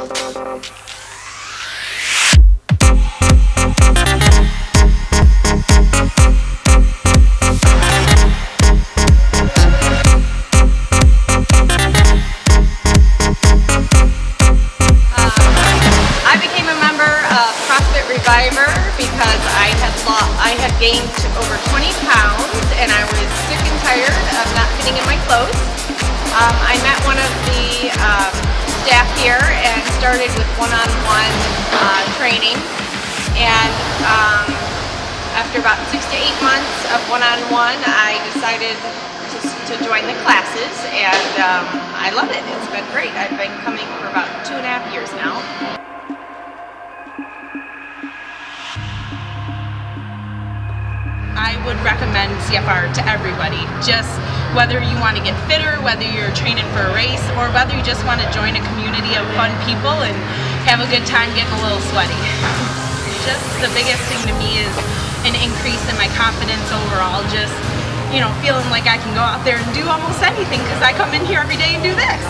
Because I had gained over 20 pounds and I was sick and tired of not fitting in my clothes. I met one of the staff here and started with one-on-one training, and after about 6 to 8 months of one-on-one, I decided to join the classes, and I love it. It's been great. I've been coming for about 2.5 years now. I would recommend CFR to everybody, just whether you want to get fitter, whether you're training for a race, or whether you just want to join a community of fun people and have a good time getting a little sweaty. Just the biggest thing to me is an increase in my confidence overall, just, you know, feeling like I can go out there and do almost anything because I come in here every day and do this.